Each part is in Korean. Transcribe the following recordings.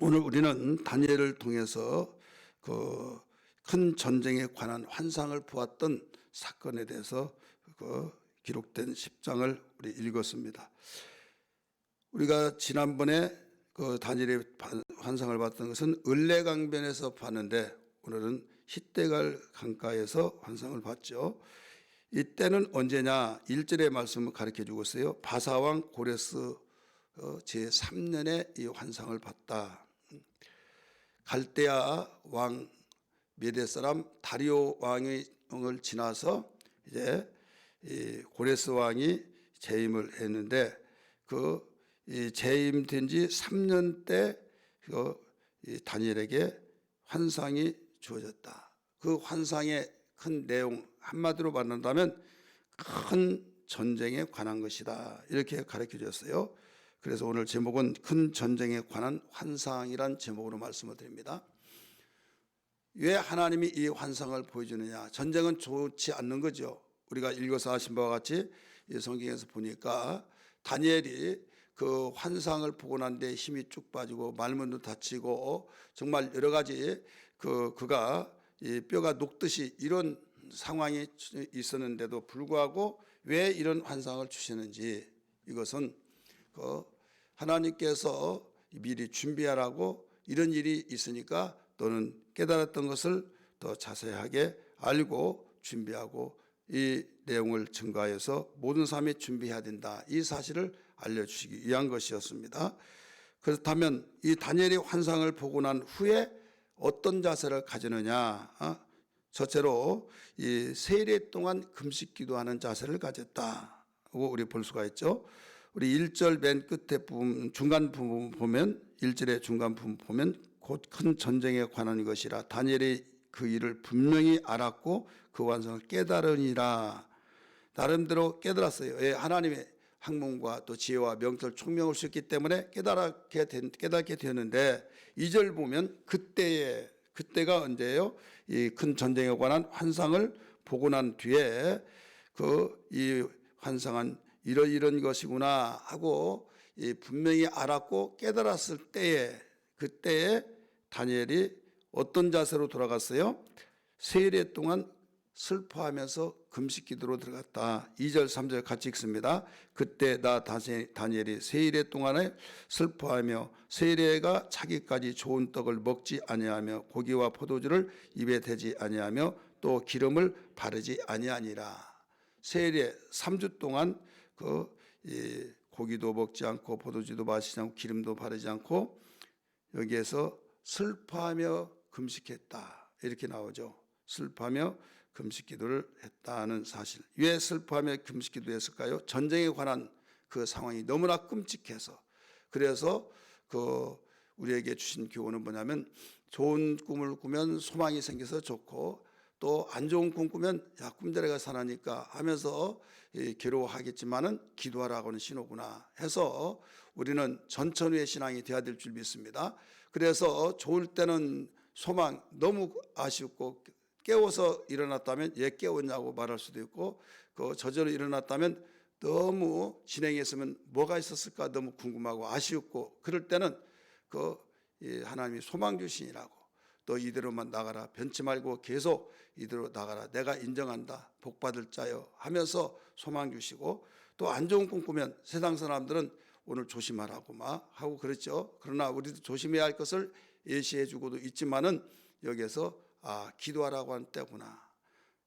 오늘 우리는 다니엘을 통해서 그 큰 전쟁에 관한 환상을 보았던 사건에 대해서 기록된 10장을 우리 읽었습니다. 우리가 지난번에 그 다니엘의 환상을 봤던 것은 을레강변에서 봤는데, 오늘은 히데갈 강가에서 환상을 봤죠. 이때는 언제냐? 1절의 말씀을 가르쳐 주고 있어요. 바사왕 고레스 제3년에 이 환상을 봤다. 갈대아 왕 메대 사람 다리오 왕을 지나서 이제 이 고레스 왕이 재임을 했는데, 이 재임된 지 3년 때 이 다니엘에게 환상이 주어졌다. 그 환상의 큰 내용 한마디로 말한다면 큰 전쟁에 관한 것이다, 이렇게 가르쳐 줬어요. 그래서 오늘 제목은 큰 전쟁에 관한 환상이란 제목으로 말씀을 드립니다. 왜 하나님이 이 환상을 보여주느냐? 전쟁은 좋지 않는 거죠. 우리가 읽어서 아신 바와 같이 이 성경에서 보니까 다니엘이 그 환상을 보고 난 뒤에 힘이 쭉 빠지고 말문도 다치고 정말 여러 가지 그가 이 뼈가 녹듯이 이런 상황이 있었는데도 불구하고 왜 이런 환상을 주시는지, 이것은 하나님께서 미리 준비하라고, 이런 일이 있으니까 너는 깨달았던 것을 더 자세하게 알고 준비하고 이 내용을 증거하여서 모든 삶에 준비해야 된다, 이 사실을 알려주시기 위한 것이었습니다. 그렇다면 이 다니엘의 환상을 보고 난 후에 어떤 자세를 가지느냐? 첫째로 이 세례 동안 금식 기도하는 자세를 가졌다고 우리 볼 수가 있죠. 우리 1절 맨 끝에 부분, 중간 부분 보면, 1절의 중간 부분 보면 곧 큰 전쟁에 관한 것이라 다니엘이 그 일을 분명히 알았고 그 환상을 깨달으니라. 나름대로 깨달았어요. 예, 하나님의 학문과 또 지혜와 명철 총명을 주셨기 때문에 깨닫게 되었는데, 2절 보면 그때가 언제예요? 이 큰 전쟁에 관한 환상을 보고 난 뒤에 이 환상은 이런 것이구나 하고 분명히 알았고 깨달았을 때에, 그때에 다니엘이 어떤 자세로 돌아갔어요? 세례 동안 슬퍼하면서 금식 기도로 들어갔다. 2절 3절 같이 읽습니다. 그때 나 다니엘이 세례 동안에 슬퍼하며 세례가 차기까지 좋은 떡을 먹지 아니하며 고기와 포도주를 입에 대지 아니하며 또 기름을 바르지 아니하니라. 세례 3주 동안 고기도 먹지 않고 포도주도 마시지 않고 기름도 바르지 않고 여기에서 슬퍼하며 금식했다, 이렇게 나오죠. 슬퍼하며 금식 기도를 했다는 사실. 왜 슬퍼하며 금식 기도했을까요? 전쟁에 관한 그 상황이 너무나 끔찍해서. 그래서 우리에게 주신 교훈은 뭐냐면, 좋은 꿈을 꾸면 소망이 생겨서 좋고, 또 안 좋은 꿈 꾸면 야, 꿈대로가 사나니까 하면서 괴로워하겠지만은 기도하라고는 신호구나 해서 우리는 전천후의 신앙이 되어야 될 줄 믿습니다. 그래서 좋을 때는 소망, 너무 아쉽고 깨워서 일어났다면 왜 깨웠냐고 말할 수도 있고, 저절로 일어났다면 너무 진행했으면 뭐가 있었을까 너무 궁금하고 아쉬웠고, 그럴 때는 하나님이 소망 주신이라고, 또 이대로만 나가라, 변치 말고 계속 이대로 나가라, 내가 인정한다, 복받을 자여 하면서 소망 주시고, 또 안 좋은 꿈 꾸면 세상 사람들은 오늘 조심하라고 막 하고 그렇죠. 그러나 우리도 조심해야 할 것을 예시해 주고도 있지만은 여기에서 기도하라고 하는 때구나.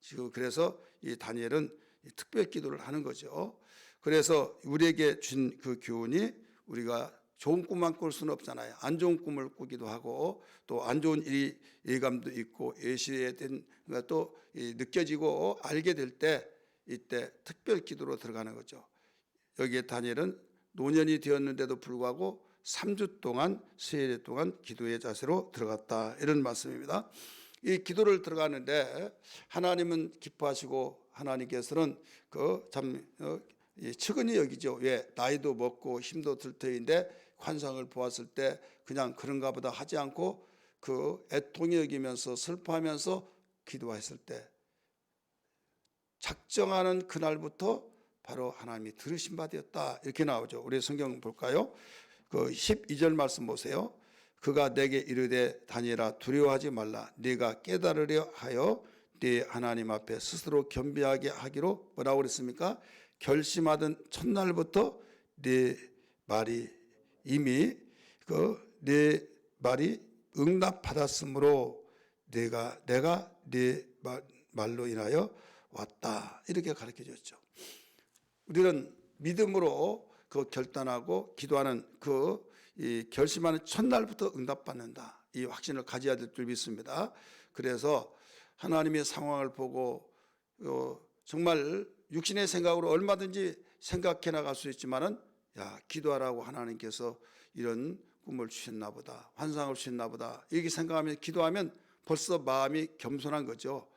지금 그래서 이 다니엘은 특별 기도를 하는 거죠. 그래서 우리에게 준 그 교훈이, 우리가 좋은 꿈만 꿀 수는 없잖아요. 안 좋은 꿈을 꾸기도 하고, 또 안 좋은 예감도 있고 예시에 된 또 느껴지고 알게 될 때, 이때 특별 기도로 들어가는 거죠. 여기에 다니엘은 노년이 되었는데도 불구하고 3주 동안, 세례 동안 기도의 자세로 들어갔다, 이런 말씀입니다. 이 기도를 들어가는데 하나님은 기뻐하시고 하나님께서는 참 측은히 여기죠. 왜? 나이도 먹고 힘도 들 터인데 환상을 보았을 때 그냥 그런가 보다 하지 않고 애통히 여기면서 슬퍼하면서 기도했을 때, 작정하는 그날부터 바로 하나님이 들으신 바 되었다, 이렇게 나오죠. 우리 성경 볼까요? 12절 말씀 보세요. 그가 내게 이르되 다니엘아 두려워하지 말라. 네가 깨달으려 하여 네 하나님 앞에 스스로 겸비하게 하기로 뭐라고 그랬습니까? 결심하던 첫날부터 네 말이 이미 네 말이 응답받았으므로 내가 네 말로 인하여 왔다. 이렇게 가르쳐 줬죠. 우리는 믿음으로 결단하고 기도하는 이 결심하는 첫날부터 응답받는다. 이 확신을 가져야 될 줄 믿습니다. 그래서 하나님의 상황을 보고 정말 육신의 생각으로 얼마든지 생각해 나갈 수 있지만은 기도하라고 하나님께서 이런 꿈을 주셨나 보다, 환상을 주셨나 보다 이렇게 생각하면 기도하면 벌써 마음이 겸손한 거죠.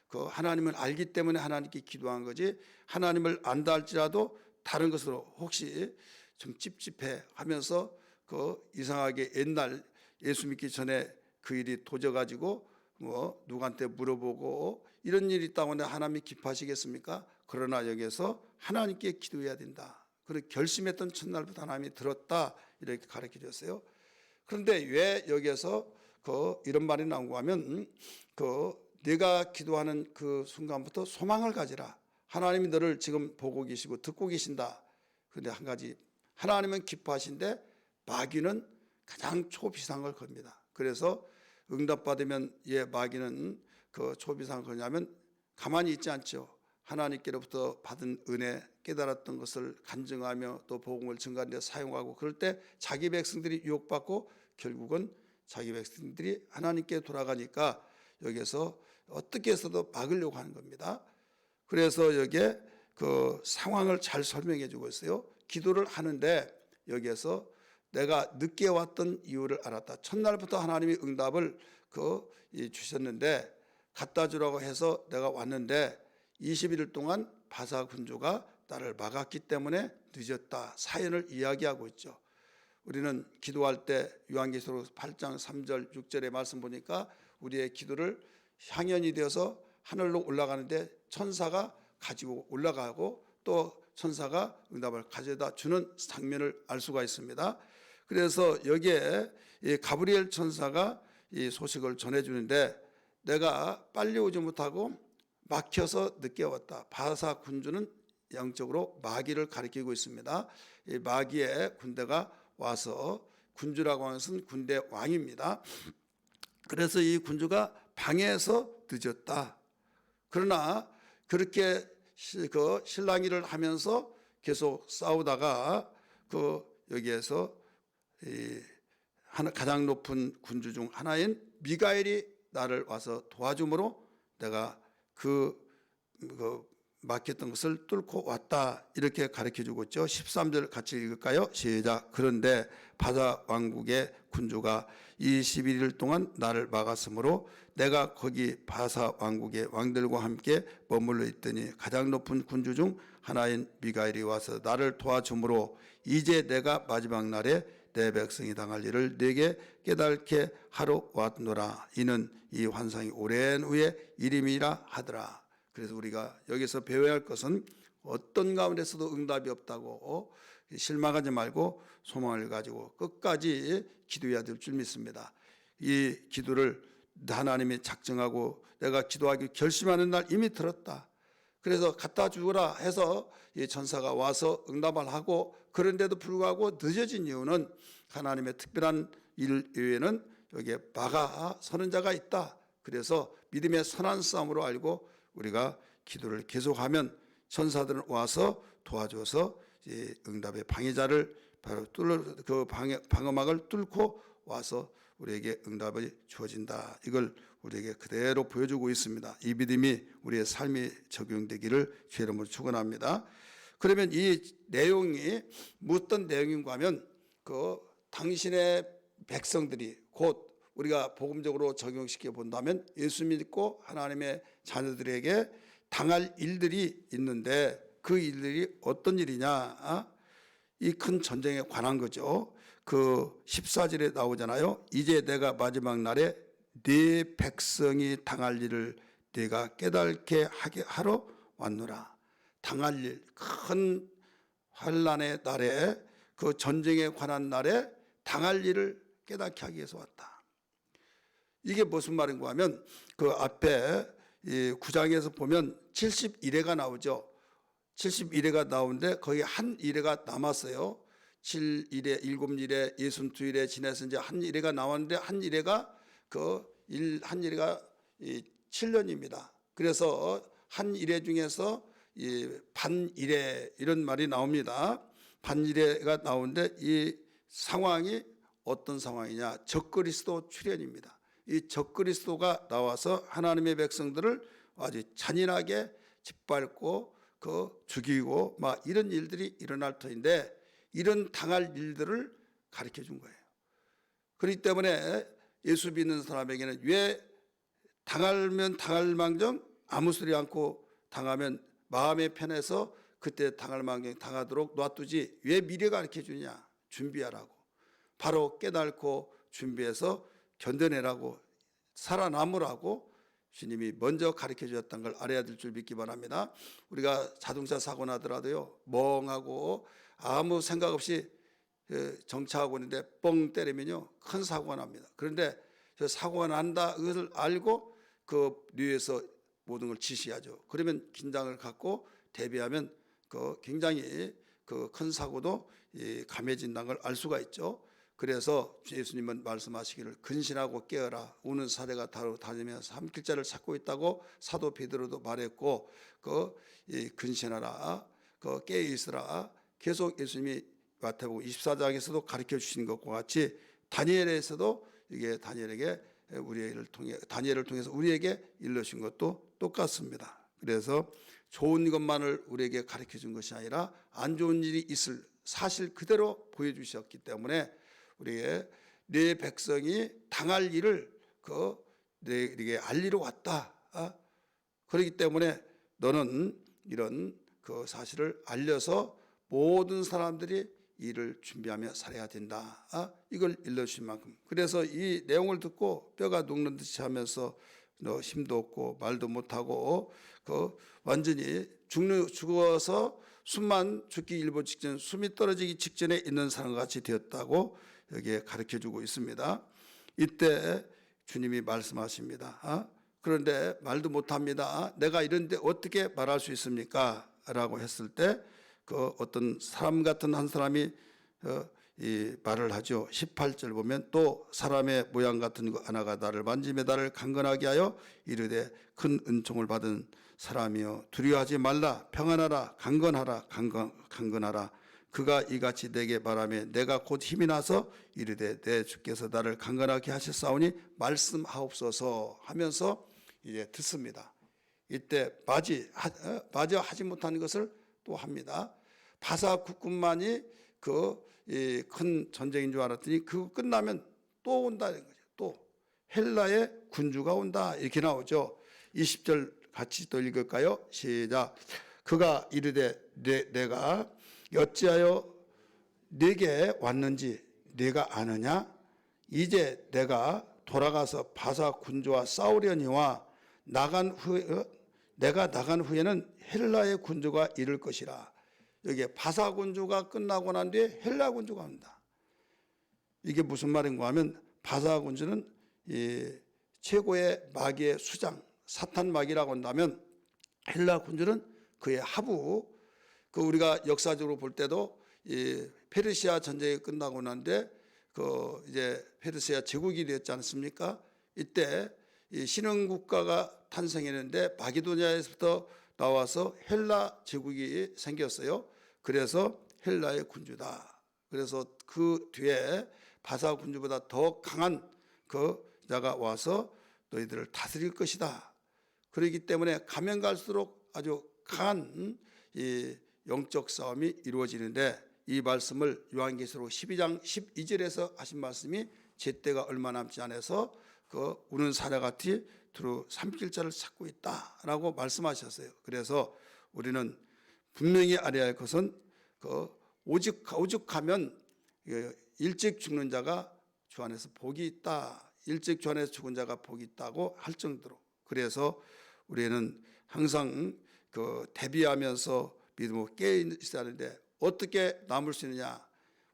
하나님을 알기 때문에 하나님께 기도한 거지, 하나님을 안다 할지라도 다른 것으로 혹시 좀 찝찝해 하면서 이상하게 옛날 예수 믿기 전에 그 일이 도져가지고 누구한테 물어보고 이런 일이 있다고 하나님이 기뻐하시겠습니까? 그러나 여기에서 하나님께 기도해야 된다. 그리고 결심했던 첫날부터 하나님이 들었다 이렇게 가르쳐 줬어요. 그런데 왜 여기에서 이런 말이 나온가 하면 네가 기도하는 그 순간부터 소망을 가지라. 하나님이 너를 지금 보고 계시고 듣고 계신다. 그런데 한 가지, 하나님은 기뻐하신데 마귀는 가장 초비상을 겁니다. 그래서 응답받으면 마귀는 초비상을 거냐면 가만히 있지 않죠. 하나님께로부터 받은 은혜, 깨달았던 것을 간증하며 또 복음을 증거하는 데 사용하고, 그럴 때 자기 백성들이 유혹받고 결국은 자기 백성들이 하나님께 돌아가니까 여기서 어떻게 해서도 막으려고 하는 겁니다. 그래서 여기에 상황을 잘 설명해 주고 있어요. 기도를 하는데 여기에서 내가 늦게 왔던 이유를 알았다. 첫날부터 하나님이 응답을 주셨는데 갖다 주라고 해서 내가 왔는데 21일 동안 바사 군주가 나를 막았기 때문에 늦었다. 사연을 이야기하고 있죠. 우리는 기도할 때 요한계시록 8장 3절 6절의 말씀 보니까 우리의 기도를 향연이 되어서 하늘로 올라가는데 천사가 가지고 올라가고 또 천사가 응답을 가져다 주는 장면을 알 수가 있습니다. 그래서 여기에 가브리엘 천사가 이 소식을 전해주는데 내가 빨리 오지 못하고 막혀서 늦게 왔다. 바사 군주는 영적으로 마귀를 가리키고 있습니다. 이 마귀의 군대가 와서, 군주라고 하는 것은 군대 왕입니다. 그래서 이 군주가 방해해서 늦었다. 그러나 그렇게 실랑이를 하면서 계속 싸우다가 여기에서 가장 높은 군주 중 하나인 미가엘이 나를 와서 도와줌으로 내가 막혔던 것을 뚫고 왔다. 이렇게 가르쳐주고 있죠. 13절 같이 읽을까요? 시작. 그런데 바사 왕국의 군주가 21일 동안 나를 막았으므로 내가 거기 바사 왕국의 왕들과 함께 머물러 있더니 가장 높은 군주 중 하나인 미가엘이 와서 나를 도와주므로 이제 내가 마지막 날에 내 백성이 당할 일을 내게 깨닫게 하러 왔노라. 이는 이 환상이 오랜 후에 이름이라 하더라. 그래서 우리가 여기서 배워야 할 것은 어떤 가운데서도 응답이 없다고 실망하지 말고 소망을 가지고 끝까지 기도해야 될 줄 믿습니다. 이 기도를 하나님이 작정하고 내가 기도하기 결심하는 날 이미 들었다. 그래서 갖다 주라 해서 이 천사가 와서 응답을 하고, 그런데도 불구하고 늦어진 이유는 하나님의 특별한 일 외에는 여기에 막아 서는 자가 있다. 그래서 믿음의 선한 싸움으로 알고 우리가 기도를 계속하면 천사들은 와서 도와줘서 응답의 방해자를 바로 방어막을 뚫고 와서 우리에게 응답이 주어진다. 이걸 우리에게 그대로 보여주고 있습니다. 이 믿음이 우리의 삶에 적용되기를 주의 이름으로 축원합니다. 그러면 이 내용이 어떤 내용인가 하면 당신의 백성들이 곧 우리가 복음적으로 적용시켜 본다면 예수 믿고 하나님의 자녀들에게 당할 일들이 있는데 그 일들이 어떤 일이냐? 이 큰 전쟁에 관한 거죠. 14절에 나오잖아요. 이제 내가 마지막 날에 네 백성이 당할 일을 네가 깨닫게 하게 하러 왔노라. 당할 일, 큰 환난의 날에 전쟁에 관한 날에 당할 일을 깨닫게 하기 위해서 왔다. 이게 무슨 말인가 하면 그 앞에 이 9장에서 보면 71회가 나오죠. 71회가 나오는데 거기 한 일회가 남았어요. 7일에 7일에 62일에 지내서 이제 한 일회가 나왔는데 한 일회가 한 일회가 7년입니다. 그래서 한 일회 중에서 반일회 이런 말이 나옵니다. 반일회가 나오는데 이 상황이 어떤 상황이냐? 적그리스도 출현입니다. 이 적그리스도가 나와서 하나님의 백성들을 아주 잔인하게 짓밟고 죽이고 막 이런 일들이 일어날 터인데 이런 당할 일들을 가르쳐 준 거예요. 그렇기 때문에 예수 믿는 사람에게는 왜 당하면 당할 망정 아무 소리 않고 당하면 마음에 편해서 그때 당할 망정 당하도록 놔두지 왜 미리 가르쳐 주냐? 준비하라고. 바로 깨닫고 준비해서 견뎌내라고 살아남으라고 주님이 먼저 가르쳐 주셨다는 걸 알아야 될 줄 믿기 바랍니다. 우리가 자동차 사고 나더라도요, 멍하고 아무 생각 없이 정차하고 있는데 뻥 때리면요 큰 사고가 납니다. 그런데 저 사고가 난다 그것을 알고 그 뇌에서 모든 걸 지시하죠. 그러면 긴장을 갖고 대비하면 굉장히 큰 사고도 감해진다는 걸 알 수가 있죠. 그래서 예수님은 말씀하시기를 근신하고 깨어라. 우는 사대가 다니면서 삼킬자를 찾고 있다고 사도 베드로도 말했고 근신하라, 깨어 있으라. 계속 예수님이 마태복음 24장에서도 가르쳐 주신 것과 같이 다니엘에서도 이게 다니엘을 통해서 우리에게 일러신 것도 똑같습니다. 그래서 좋은 것만을 우리에게 가르쳐 준 것이 아니라 안 좋은 일이 있을 사실 그대로 보여주셨기 때문에 우리의 내 백성이 당할 일을 내게 알리러 왔다. 그렇기 때문에 너는 이런 사실을 알려서 모든 사람들이 일을 준비하며 살아야 된다. 이걸 일러주신 만큼. 그래서 이 내용을 듣고 뼈가 녹는 듯이 하면서 너 힘도 없고 말도 못하고 완전히 죽어서 숨만 죽기 일보 직전, 숨이 떨어지기 직전에 있는 사람과 같이 되었다고 여기에 가르쳐주고 있습니다. 이때 주님이 말씀하십니다. 그런데 말도 못합니다. 내가 이런데 어떻게 말할 수 있습니까? 라고 했을 때 어떤 사람 같은 한 사람이 이 말을 하죠. 18절 보면 또 사람의 모양 같은 하나가 나를 만지며 나를 강건하게 하여 이르되 큰 은총을 받은 사람이여 두려워하지 말라 평안하라 강건하라 그가 이같이 내게 말하며 내가 곧 힘이 나서 이르되 내 주께서 나를 강건하게 하셨사오니 말씀하옵소서 하면서 이제 듣습니다. 이때 마저 하지 못한 것을 또 합니다. 바사 국군만이 큰 전쟁인 줄 알았더니 그거 끝나면 또 온다는 거죠. 또 헬라의 군주가 온다 이렇게 나오죠. 20절 같이 또 읽을까요? 시작. 그가 이르되 내가 어찌하여 네게 왔는지 네가 아느냐? 이제 내가 돌아가서 바사 군주와 싸우려니와 내가 나간 후에는 헬라의 군주가 이를 것이라. 여기에 바사 군주가 끝나고 난 뒤에 헬라 군주가 온다. 이게 무슨 말인가 하면 바사 군주는 최고의 마귀의 수장 사탄 마귀라고 한다면 헬라 군주는 그의 하부. 우리가 역사적으로 볼 때도 페르시아 전쟁이 끝나고 난 뒤에 이제 페르시아 제국이 되었지 않습니까? 이때 신흥 국가가 탄생했는데 마게도냐에서부터 나와서 헬라 제국이 생겼어요. 그래서 헬라의 군주다. 그래서 그 뒤에 바사 군주보다 더 강한 자가 와서 너희들을 다스릴 것이다. 그렇기 때문에 가면 갈수록 아주 강한 이 영적 싸움이 이루어지는데 이 말씀을 요한계시록 12장 12절에서 하신 말씀이 제때가 얼마 남지 않아서 우는 사자같이 두루 삼킬 자를 찾고 있다라고 말씀하셨어요. 그래서 우리는 분명히 알아야 할 것은 오죽하면 일찍 죽는 자가 주 안에서 복이 있다. 일찍 주 안에서 죽은 자가 복이 있다고 할 정도로. 그래서 우리는 항상 대비하면서 믿음으로 깨어 있어야 하는데 어떻게 남을 수 있느냐?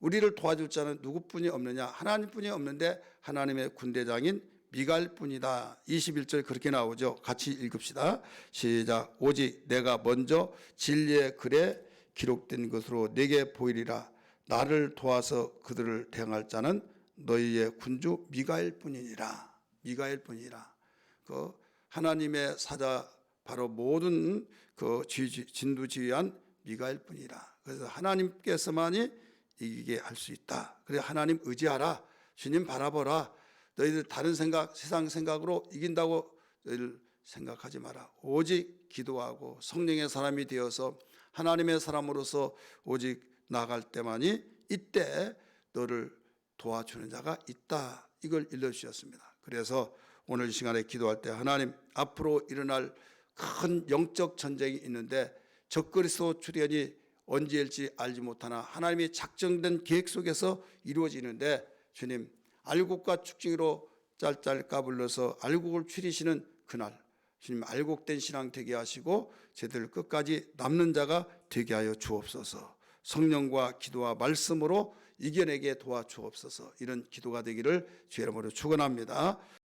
우리를 도와줄 자는 누구뿐이 없느냐? 하나님뿐이 없는데 하나님의 군대장인 미가엘뿐이다. 21절 그렇게 나오죠. 같이 읽읍시다. 시작. 오직 내가 먼저 진리의 글에 기록된 것으로 내게 보이리라. 나를 도와서 그들을 대항할 자는 너희의 군주 미가엘뿐이니라. 미가엘뿐이라. 그 하나님의 사자 바로 모든 그 진두지휘한 미가엘뿐이라. 그래서 하나님께서만이 이기게 할 수 있다. 그래 하나님 의지하라. 주님 바라보라. 너희들 다른 생각, 세상 생각으로 이긴다고 너희들 생각하지 마라. 오직 기도하고 성령의 사람이 되어서 하나님의 사람으로서 오직 나아갈 때만이 이때 너를 도와주는 자가 있다. 이걸 일러주셨습니다. 그래서 오늘 이 시간에 기도할 때 하나님 앞으로 일어날 큰 영적 전쟁이 있는데 적그리스도 출현이 언제일지 알지 못하나 하나님이 작정된 계획 속에서 이루어지는데 주님 알곡과 축쟁이로 짤짤 까불러서 알곡을 추리시는 그날 주님 알곡된 신앙 되게 하시고 저희들 끝까지 남는 자가 되게 하여 주옵소서. 성령과 기도와 말씀으로 이겨내게 도와주옵소서. 이런 기도가 되기를 주의 이름으로 축원합니다.